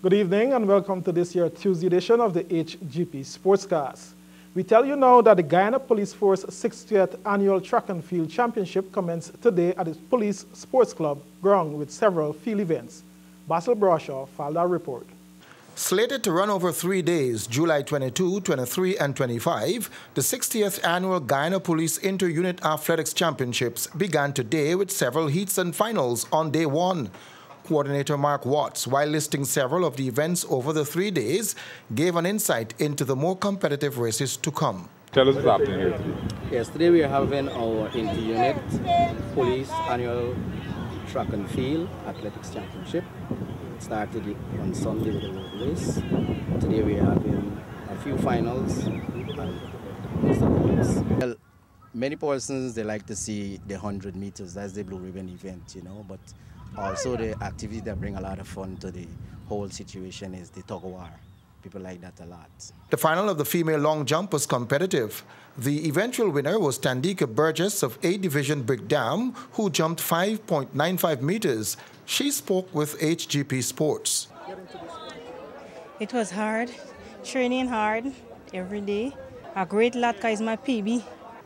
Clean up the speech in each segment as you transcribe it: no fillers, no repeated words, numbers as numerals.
Good evening and welcome to this year's Tuesday edition of the HGP Sportscast. We tell you now that the Guyana Police Force 60th Annual Track and Field Championship commenced today at the Police Sports Club ground with several field events. Basil Brashaw filed our report. Slated to run over 3 days, July 22, 23 and 25, the 60th Annual Guyana Police Inter-Unit Athletics Championships began today with several heats and finals on day one. Coordinator Mark Watts, while listing several of the events over the 3 days, gave an insight into the more competitive races to come. Tell us what's happening here today. Yes, today we are having our inter-unit police annual track and field athletics championship. It started on Sunday with a road race. Today we are having a few finals and most of the points. Well, many persons, they like to see the 100 meters, that's the blue ribbon event, but also the activity that bring a lot of fun to the whole situation is the tug of war. People like that a lot. The final of the female long jump was competitive. The eventual winner was Tandika Burgess of A Division Brick Dam, who jumped 5.95 meters. She spoke with HGP Sports. It was hard, training hard every day. A great latka is my PB.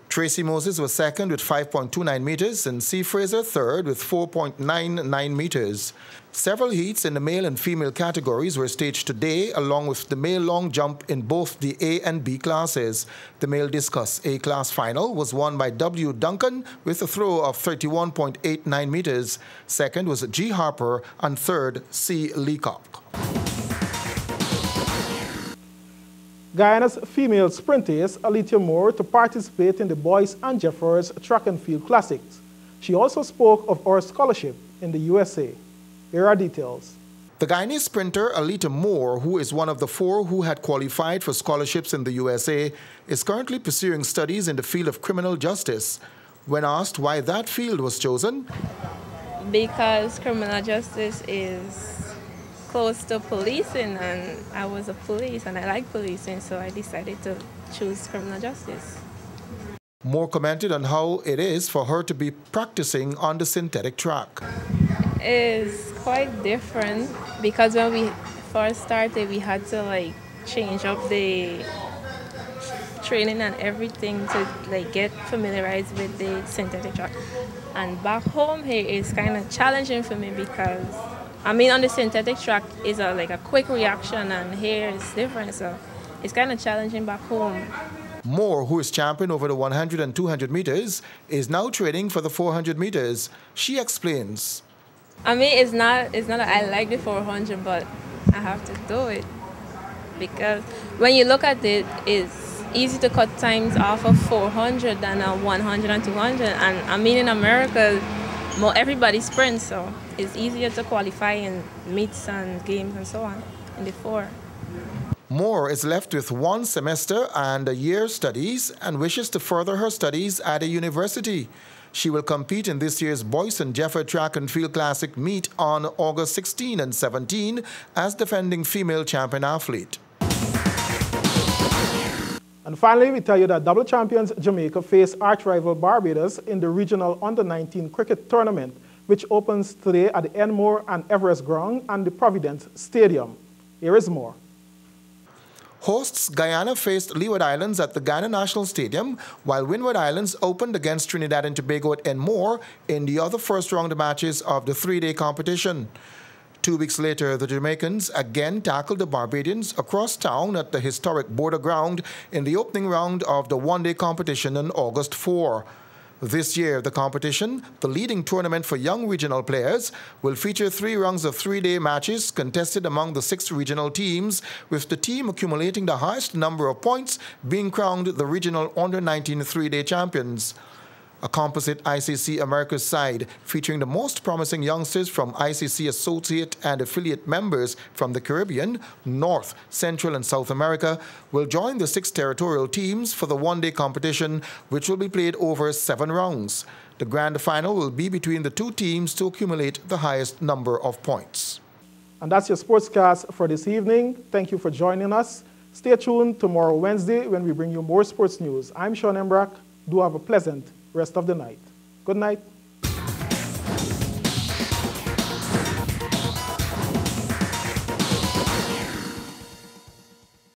Tracy Moses was second with 5.29 meters and C. Fraser third with 4.99 meters. Several heats in the male and female categories were staged today, along with the male long jump in both the A and B classes. The male discus A class final was won by W. Duncan with a throw of 31.89 meters. Second was G. Harper and third C. Leacock. Guyana's female sprinters Alita Moore to participate in the Boys and Jeffers Track and Field Classics. She also spoke of her scholarship in the USA. Here are details. The Guyanese sprinter Alita Moore, who is one of the 4 who had qualified for scholarships in the USA, is currently pursuing studies in the field of criminal justice. When asked why that field was chosen, because criminal justice is close to policing, and I was a police and I like policing, so I decided to choose criminal justice. Moore commented on how it is for her to be practicing on the synthetic track. It's quite different because when we first started, we had to change up the training and everything to get familiarized with the synthetic track. And back home here is kind of challenging for me because on the synthetic track is a quick reaction, and here it's different, so it's kind of challenging back home. Moore, who is champion over the 100 and 200 meters, is now training for the 400 meters. She explains. It's not that I like the 400, but I have to do it because when you look at it, it's easy to cut times off of 400 than a 100 and 200, and in America, everybody sprints, so it's easier to qualify in meets and games and so on in the 4. Moore is left with 1 semester and a year's studies and wishes to further her studies at a university. She will compete in this year's Boys and Jeffers Track and Field Classic meet on August 16 and 17 as defending female champion athlete. And finally, we tell you that double champions Jamaica face arch-rival Barbados in the regional under-19 cricket tournament, which opens today at the Enmore and Everest Ground and the Providence Stadium. Here is more. Hosts Guyana faced Leeward Islands at the Guyana National Stadium, while Windward Islands opened against Trinidad and Tobago at Enmore in the other first-round matches of the 3-day competition. 2 weeks later, the Jamaicans again tackled the Barbadians across town at the historic border ground in the opening round of the 1-day competition on August 4. This year, the competition, the leading tournament for young regional players, will feature 3 rounds of 3-day matches contested among the 6 regional teams, with the team accumulating the highest number of points being crowned the regional under-19 3-day champions. A composite ICC Americas side featuring the most promising youngsters from ICC associate and affiliate members from the Caribbean, North, Central and South America will join the 6 territorial teams for the 1-day competition, which will be played over 7 rounds. The grand final will be between the 2 teams to accumulate the highest number of points. And that's your sportscast for this evening. Thank you for joining us. Stay tuned tomorrow, Wednesday, when we bring you more sports news. I'm Sean Embrock. Do have a pleasant rest of the night. Good night.